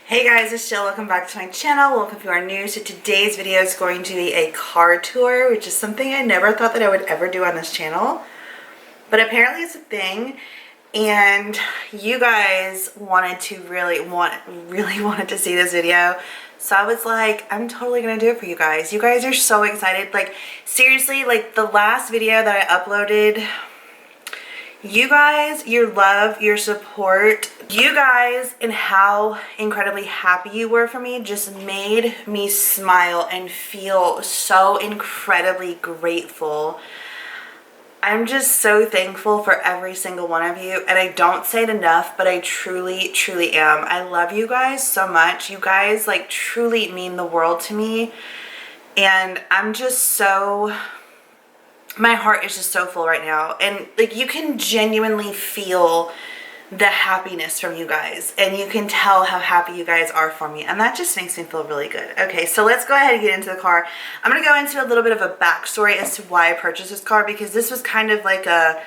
Hey guys, it's Jill. Welcome back to my channel. Welcome if you are new. So today's video is going to be a car tour, which is something I never thought that I would ever do on this channel. But apparently it's a thing, and you guys really wanted to see this video. So I was like, I'm totally gonna do it for you guys. You guys are so excited. Like seriously, like the last video that I uploaded, you guys, your love, your support, you guys, and how incredibly happy you were for me just made me smile and feel so incredibly grateful. I'm just so thankful for every single one of you, and I don't say it enough, but I truly am. I love you guys so much. You guys like truly mean the world to me, and I'm just so, my heart is just so full right now, and like you can genuinely feel the happiness from you guys, and you can tell how happy you guys are for me, and that just makes me feel really good. Okay, so let's go ahead and get into the car. I'm gonna go into a little bit of a backstory as to why I purchased this car, because this was kind of like a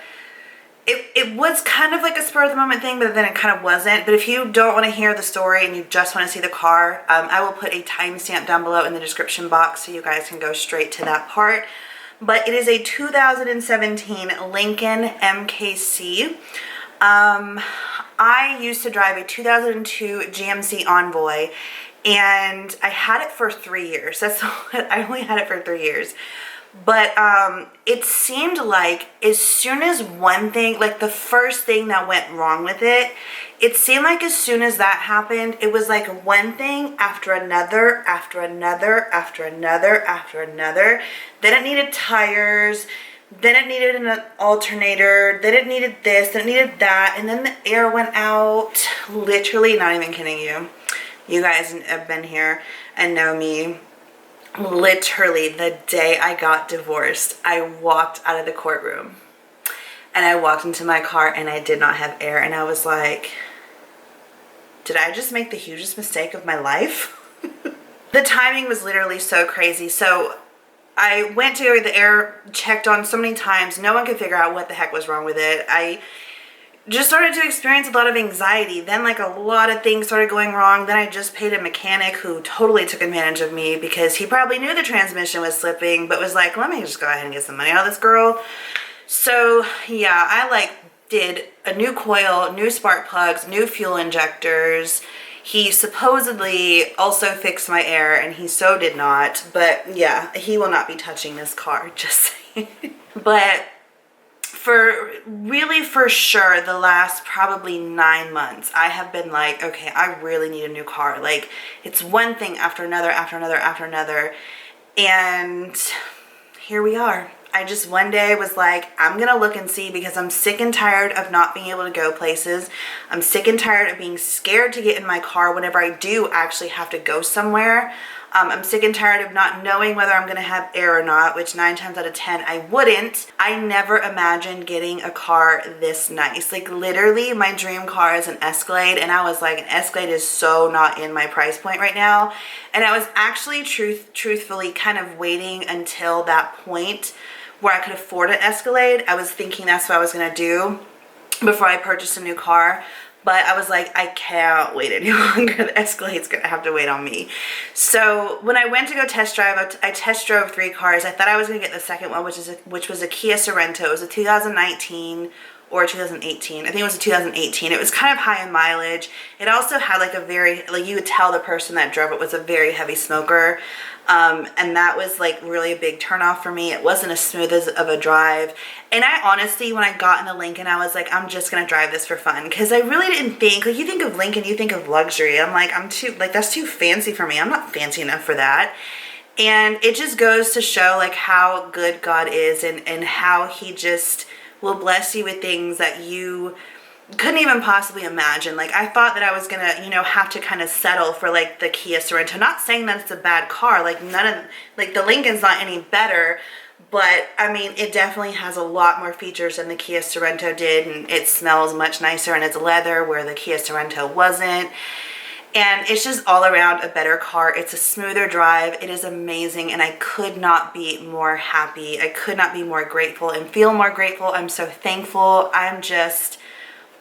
it was kind of like a spur of the moment thing, but then it kind of wasn't. But if you don't want to hear the story and you just want to see the car, I will put a timestamp down below in the description box so you guys can go straight to that part. But it is a 2017 Lincoln MKC. I used to drive a 2002 GMC Envoy, and I had it for 3 years. That's all. I only had it for 3 years. But it seemed like as soon as one thing, like the first thing that went wrong with it, it seemed like as soon as that happened, it was like one thing after another, after another, after another, after another. Then it needed tires. Then it needed an alternator, then it needed this, then it needed that, and then the air went out. Literally, not even kidding you. You guys have been here and know me. Literally, the day I got divorced, I walked out of the courtroom. And I walked into my car and I did not have air. And I was like, did I just make the hugest mistake of my life? The timing was literally so crazy. So I went to get the air checked on so many times. No one could figure out what the heck was wrong with it. I just started to experience a lot of anxiety. Then like a lot of things started going wrong. Then I just paid a mechanic who totally took advantage of me, because he probably knew the transmission was slipping, but was like, let me just go ahead and get some money out of this girl. So yeah, I like did a new coil, new spark plugs, new fuel injectors. He supposedly also fixed my air, and he so did not. But yeah, he will not be touching this car, just saying. But for sure, the last probably 9 months, I have been like, okay, I really need a new car. Like, it's one thing after another, after another, after another. And here we are. I just one day was like, I'm gonna look and see, because I'm sick and tired of not being able to go places. I'm sick and tired of being scared to get in my car whenever I do actually have to go somewhere. I'm sick and tired of not knowing whether I'm gonna have air or not, which 9 times out of 10 I wouldn't. I never imagined getting a car this nice. Like literally, my dream car is an Escalade, and I was like, an Escalade is so not in my price point right now. And I was actually truthfully kind of waiting until that point where I could afford an Escalade. I was thinking that's what I was gonna do before I purchased a new car. But I was like, I can't wait any longer. The Escalade's gonna have to wait on me. So when I went to go test drive, I test drove 3 cars. I thought I was gonna get the second one, which was a Kia Sorento. It was a 2019 or 2018. I think it was a 2018. It was kind of high in mileage. It also had like a very, like you could tell the person that drove it was a very heavy smoker. And that was like really a big turnoff for me. It wasn't as smooth of a drive. And I honestly, when I got in the Lincoln, I was like, I'm just gonna drive this for fun. Because I really didn't think, like you think of Lincoln, you think of luxury. I'm like, that's too fancy for me. I'm not fancy enough for that. And it just goes to show like how good God is, and how he just will bless you with things that you couldn't even possibly imagine. Like I thought that I was gonna, you know, have to kind of settle for like the Kia Sorento. Not saying that it's a bad car, like like the Lincoln's not any better, but I mean it definitely has a lot more features than the Kia Sorento did, and it smells much nicer, and it's leather where the Kia Sorento wasn't. And it's just all around a better car. It's a smoother drive. It is amazing, and I could not be more happy. I could not be more grateful and feel more grateful. I'm so thankful. I'm just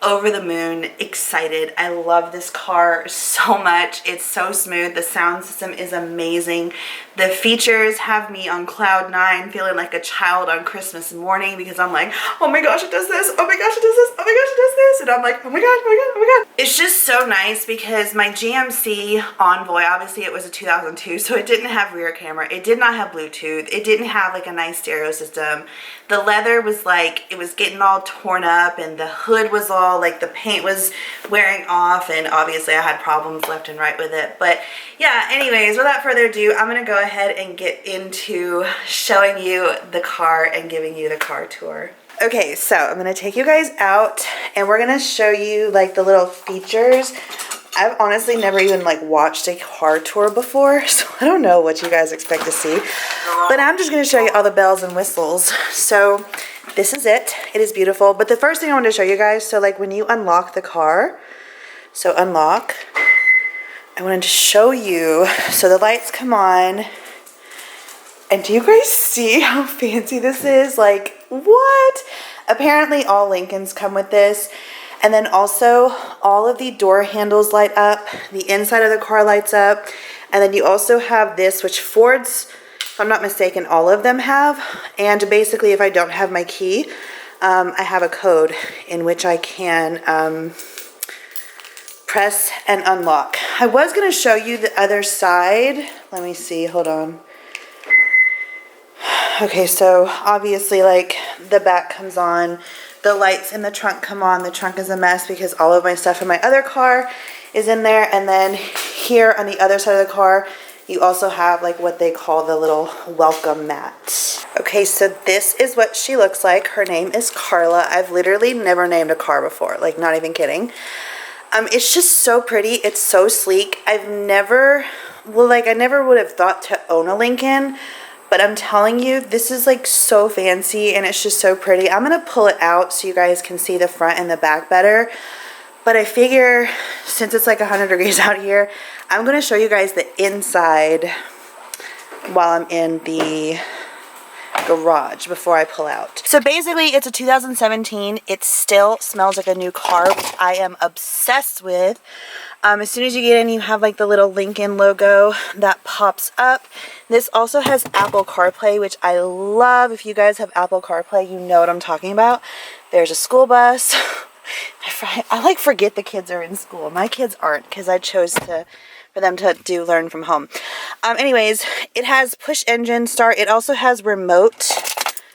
over the moon, excited. I love this car so much. It's so smooth. The sound system is amazing. The features have me on cloud 9, feeling like a child on Christmas morning, because I'm like, oh my gosh, it does this. Oh my gosh, it does this. Oh my gosh, it does this. And I'm like, oh my gosh, oh my god, oh my god. It's just so nice because my GMC Envoy, obviously it was a 2002, so it didn't have rear camera. It did not have Bluetooth. It didn't have like a nice stereo system. The leather was like, it was getting all torn up, and the hood was all like, the paint was wearing off, and obviously I had problems left and right with it. But yeah, anyways, without further ado, I'm gonna go ahead and get into showing you the car and giving you the car tour. Okay, so I'm gonna take you guys out and we're gonna show you like the little features. I've honestly never even like watched a car tour before, so I don't know what you guys expect to see. But I'm just going to show you all the bells and whistles. So this is it. It is beautiful. But the first thing I want to show you guys, so like when you unlock the car, so unlock, I wanted to show you, so the lights come on. And do you guys see how fancy this is? Like, what? Apparently all Lincolns come with this. And then also all of the door handles light up, the inside of the car lights up, and then you also have this, which Fords, if I'm not mistaken, all of them have. And basically if I don't have my key, I have a code in which I can press and unlock. I was gonna show you the other side. Let me see, hold on. Okay, so obviously like the back comes on. The lights in the trunk come on. The trunk is a mess because all of my stuff in my other car is in there. And then here on the other side of the car, you also have like what they call the little welcome mat. Okay, so this is what she looks like. Her name is Carla. I've literally never named a car before, like not even kidding. It's just so pretty. It's so sleek. I've never, well, like I never would have thought to own a Lincoln. But I'm telling you, this is like so fancy and it's just so pretty. I'm gonna pull it out so you guys can see the front and the back better. But I figure since it's like 100 degrees out here, I'm gonna show you guys the inside while I'm in the garage before I pull out. So basically it's a 2017. It still smells like a new car, which I am obsessed with. As soon as you get in, you have like the little Lincoln logo that pops up. This also has Apple CarPlay, which I love. If you guys have Apple CarPlay, you know what I'm talking about. There's a school bus. I like forget the kids are in school. My kids aren't because I chose for them to learn from home. Anyways, it has push engine start. It also has remote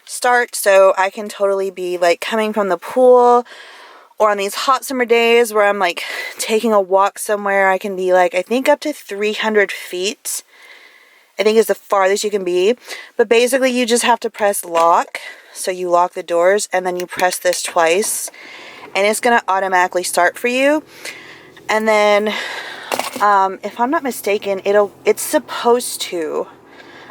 start, so I can totally be like coming from the pool, or on these hot summer days where I'm like taking a walk somewhere. I can be like, I think up to 300 feet, I think is the farthest you can be. But basically you just have to press lock. So you lock the doors and then you press this twice and it's gonna automatically start for you. And then if I'm not mistaken, it's supposed to.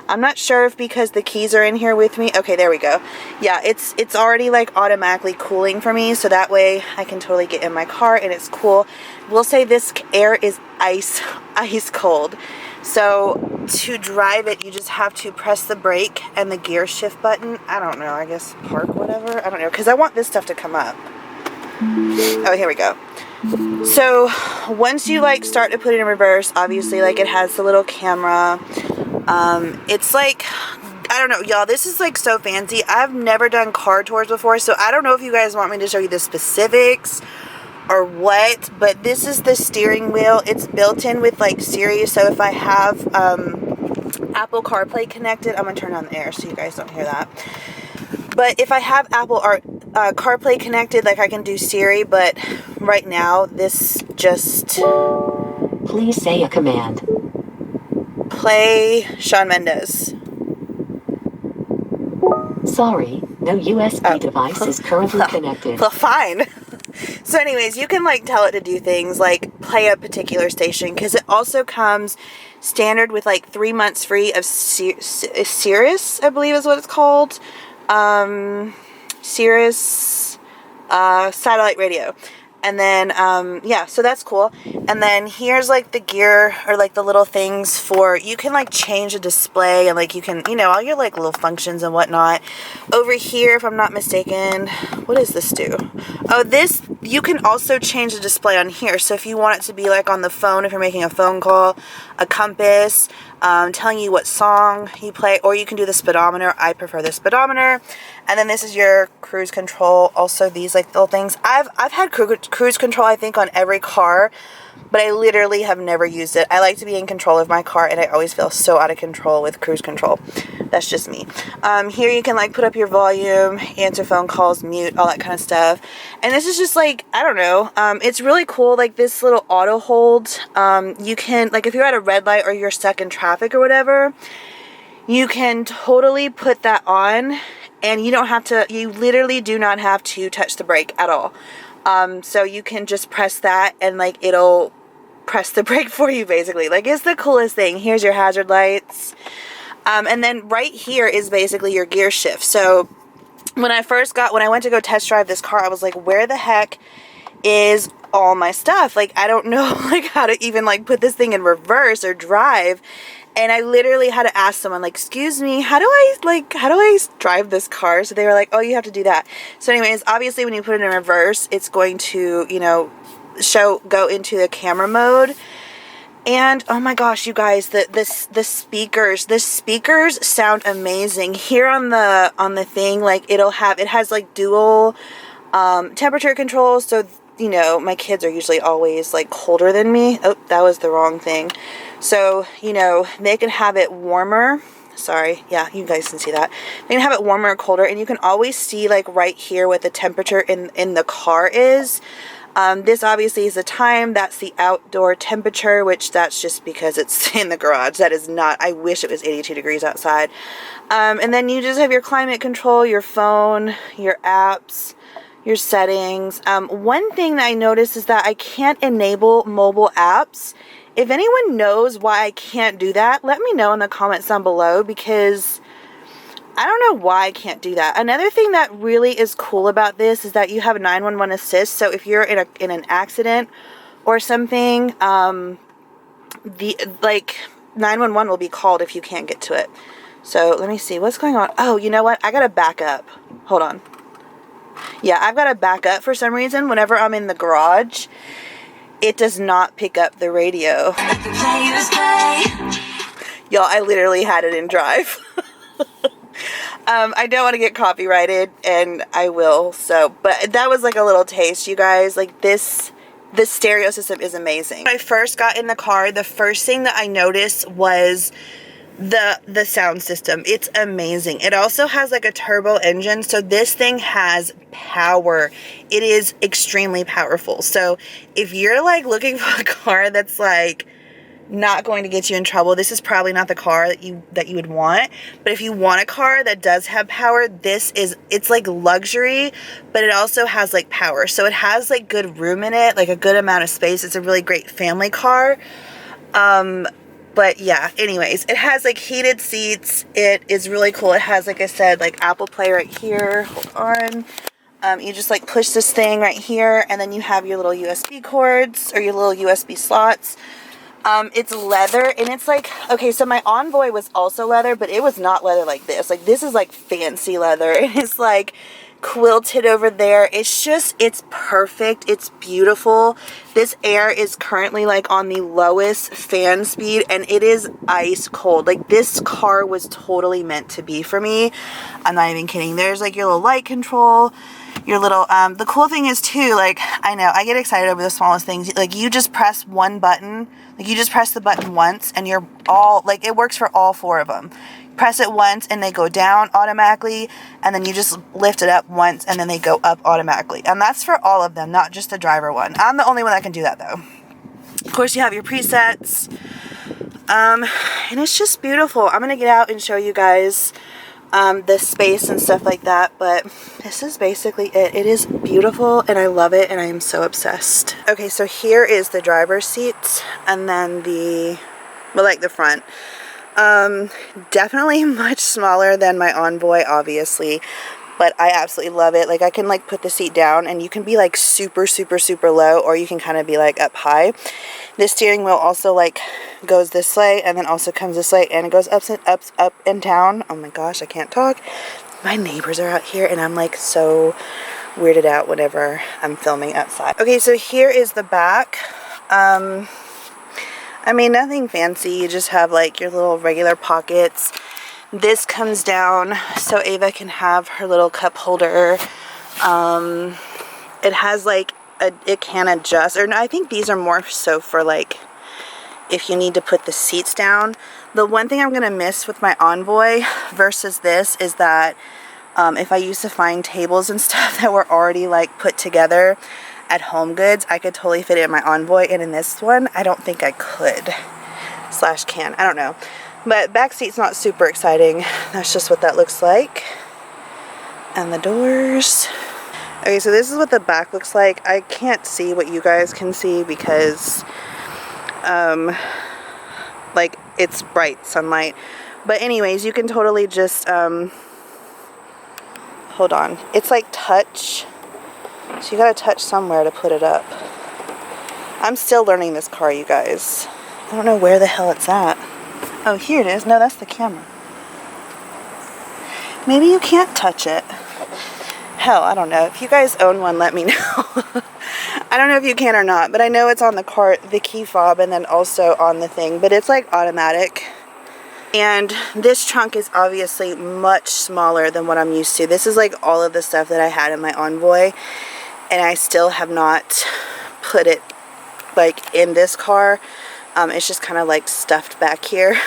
I'm not sure if because the keys are in here with me. Okay, there we go. Yeah, it's already like automatically cooling for me, so that way I can totally get in my car and it's cool. We'll say this air is ice cold. So to drive it, you just have to press the brake and the gear shift button. I don't know, I guess park, whatever. I don't know, because I want this stuff to come up. Oh, here we go. So once you like start to put it in reverse, obviously like it has the little camera. It's like, I don't know, y'all, this is like so fancy. I've never done car tours before, so I don't know if you guys want me to show you the specifics or what, but this is the steering wheel. It's built in with like Siri, so if I have Apple CarPlay connected, I'm gonna turn on the air so you guys don't hear that. But if I have Apple CarPlay connected, like I can do Siri, but right now this just... Please say a command. Play Shawn Mendes. Sorry, no USB device is currently connected. Well, fine. So anyways, you can like tell it to do things like play a particular station, because it also comes standard with like 3 months free of Sirius, I believe is what it's called. Sirius satellite radio. And then, yeah, so that's cool. And then here's like the gear, or like the little things for, you can like change the display and like you can, you know, all your like little functions and whatnot. Over here, if I'm not mistaken, what does this do? Oh, this you can also change the display on here. So if you want it to be like on the phone, if you're making a phone call, a compass, telling you what song you play, or you can do the speedometer. I prefer the speedometer. And then this is your cruise control. Also these like little things. I've had cruise control, I think, on every car, but I literally have never used it. I like to be in control of my car, and I always feel so out of control with cruise control. That's just me. Here you can like put up your volume, answer phone calls, mute, all that kind of stuff. And this is just like, I don't know, it's really cool. Like this little auto hold, you can, like if you're at a red light or you're stuck in traffic or whatever, you can totally put that on, and you don't have to, you literally do not have to touch the brake at all. So you can just press that, and like it'll press the brake for you, basically. Like, it's the coolest thing. Here's your hazard lights. And then right here is basically your gear shift. So when I went to go test drive this car, I was like, where the heck is all my stuff? Like, I don't know like how to even like put this thing in reverse or drive. And I literally had to ask someone, like, excuse me, how do I drive this car? So they were like, oh, you have to do that. So anyways, obviously when you put it in reverse, it's going to, you know, go into the camera mode. And oh my gosh, you guys, the speakers sound amazing. Here on the thing, like it has like dual temperature controls. So, you know, my kids are usually always like colder than me. Oh, that was the wrong thing. So, you know, they can have it warmer. Sorry, yeah, you guys can see that. They can have it warmer or colder, and you can always see like right here what the temperature in the car is. This obviously is the time. That's the outdoor temperature, which that's just because it's in the garage. That is not, I wish it was 82 degrees outside. And then you just have your climate control, your phone, your apps, your settings. One thing that I noticed is that I can't enable mobile apps. If anyone knows why I can't do that, let me know in the comments down below, because I don't know why I can't do that. Another thing that really is cool about this is that you have a 911 assist. So if you're in an accident or something, like 911 will be called if you can't get to it. So let me see what's going on. Oh, you know what? I gotta back up. Hold on. Yeah, I've got to back up for some reason. Whenever I'm in the garage, it does not pick up the radio. Y'all, I literally had it in drive. I don't want to get copyrighted, and I will. So, but that was like a little taste, you guys. Like this stereo system is amazing. When I first got in the car, the first thing that I noticed was the sound system. It's amazing. It also has like a turbo engine, so this thing has power. It is extremely powerful. So if you're like looking for a car that's like not going to get you in trouble, this is probably not the car that you would want. But if you want a car that does have power, it's like luxury, but it also has like power. So it has like good room in it, like a good amount of space. It's a really great family car. But yeah, anyways, it has like heated seats. It is really cool. It has, like I said, like Apple Play right here. Hold on. You just like push this thing right here, and then you have your little USB cords or your little USB slots. It's leather, and it's like, okay, so my Envoy was also leather, but it was not leather like this. Like, this is like fancy leather. It is like quilted over there. It's perfect. It's beautiful. This air is currently like on the lowest fan speed, and it is ice cold. Like, this car was totally meant to be for me. I'm not even kidding. There's like your little light control, your little, the cool thing is too, like, I know, I get excited over the smallest things. Like, you just press one button, like you just press the button once, and you're all, like, it works for all four of them. Press it once and they go down automatically, and then you just lift it up once and then they go up automatically. And that's for all of them, not just the driver one. I'm the only one that can do that though. Of course, you have your presets, and it's just beautiful. I'm gonna get out and show you guys the space and stuff like that, but this is basically it. It is beautiful, and I love it, and I am so obsessed. Okay, so here is the driver's seat, and then the front. Definitely much smaller than my Envoy, obviously, but I absolutely love it. Like, I can like put the seat down, and you can be like super, super, super low, or you can kind of be like up high. This steering wheel also like goes this way, and then also comes this way, and it goes up and down. Oh my gosh, I can't talk. My neighbors are out here, and I'm like so weirded out whenever I'm filming outside. Okay, so here is the back. I mean, nothing fancy. You just have like your little regular pockets. This comes down so Ava can have her little cup holder. It has like it can adjust, or no, I think these are more so for like if you need to put the seats down. The one thing I'm gonna miss with my Envoy versus this is that if I used to find tables and stuff that were already like put together at Home Goods, I could totally fit it in my Envoy, and in this one I don't think I could / can. I don't know, but back seat's not super exciting. That's just what that looks like. And the doors. Okay, so this is what the back looks like. I can't see what you guys can see because like it's bright sunlight, but anyways, you can totally just hold on, it's like touch, so you gotta touch somewhere to put it up. I'm still learning this car, you guys. I don't know where the hell it's at. Oh, here it is. No, that's the camera. Maybe you can't touch it. Hell, I don't know. If you guys own one, let me know. I don't know if you can or not, but I know it's on the cart, the key fob, and then also on the thing, but it's like automatic. And this trunk is obviously much smaller than what I'm used to. This is like all of the stuff that I had in my Envoy, and I still have not put it like in this car. It's just kind of like stuffed back here.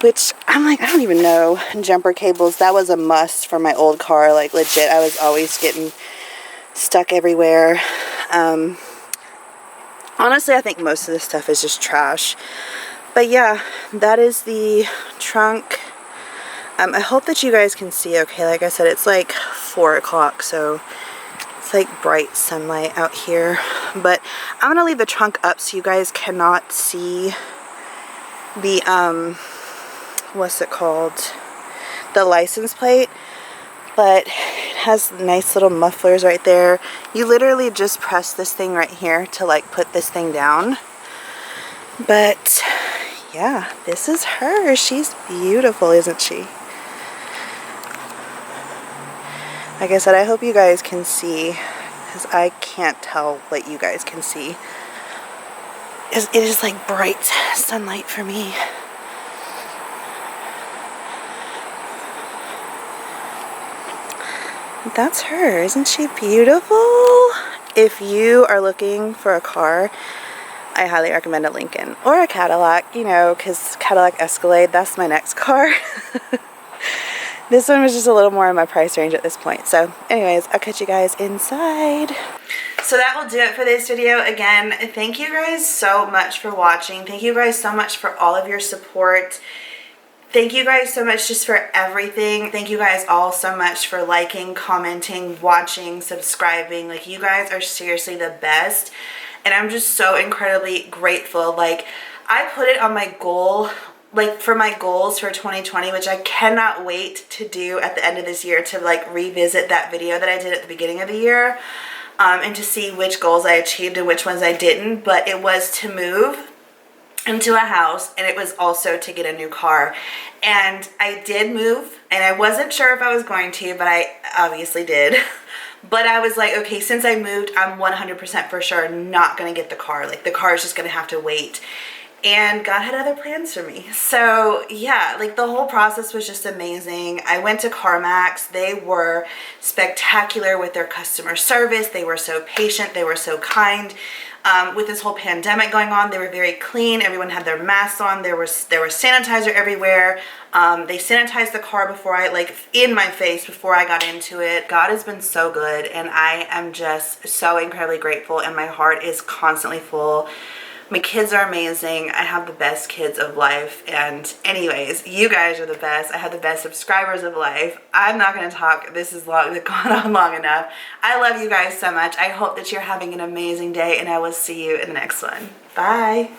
Which I'm like, I don't even know. Jumper cables, that was a must for my old car. Like legit, I was always getting stuck everywhere. Honestly, I think most of this stuff is just trash. But yeah, that is the trunk. I hope that you guys can see okay. Like I said, it's like 4 o'clock, so it's like bright sunlight out here. But I'm gonna leave the trunk up so you guys cannot see the what's it called, the license plate, but it has nice little mufflers right there. You literally just press this thing right here to like put this thing down. But yeah, this is her. She's beautiful, isn't she? Like I said, I hope you guys can see, because I can't tell what you guys can see. It is like bright sunlight for me. That's her. Isn't she beautiful? If you are looking for a car, I highly recommend a Lincoln or a Cadillac, you know, because Cadillac Escalade, that's my next car. This one was just a little more in my price range at this point. So anyways, I'll catch you guys inside. So that will do it for this video. Again, thank you guys so much for watching. Thank you guys so much for all of your support. Thank you guys so much just for everything. Thank you guys all so much for liking, commenting, watching, subscribing. Like, you guys are seriously the best. And I'm just so incredibly grateful. Like, I put it on my goal, like for my goals for 2020, which I cannot wait to do at the end of this year, to like revisit that video that I did at the beginning of the year, and to see which goals I achieved and which ones I didn't. But it was to move into a house, and it was also to get a new car. And I did move, and I wasn't sure if I was going to, but I obviously did. But I was like, okay, since I moved, I'm 100% for sure not gonna get the car. Like, the car is just gonna have to wait. And God had other plans for me. So yeah, like the whole process was just amazing. I went to CarMax. They were spectacular with their customer service. They were so patient. They were so kind. With this whole pandemic going on, they were very clean. Everyone had their masks on. There was sanitizer everywhere. They sanitized the car before in my face before I got into it. God has been so good, and I am just so incredibly grateful, and my heart is constantly full. My kids are amazing. I have the best kids of life. And anyways, you guys are the best. I have the best subscribers of life. I'm not going to talk. This has gone on long enough. I love you guys so much. I hope that you're having an amazing day, and I will see you in the next one. Bye.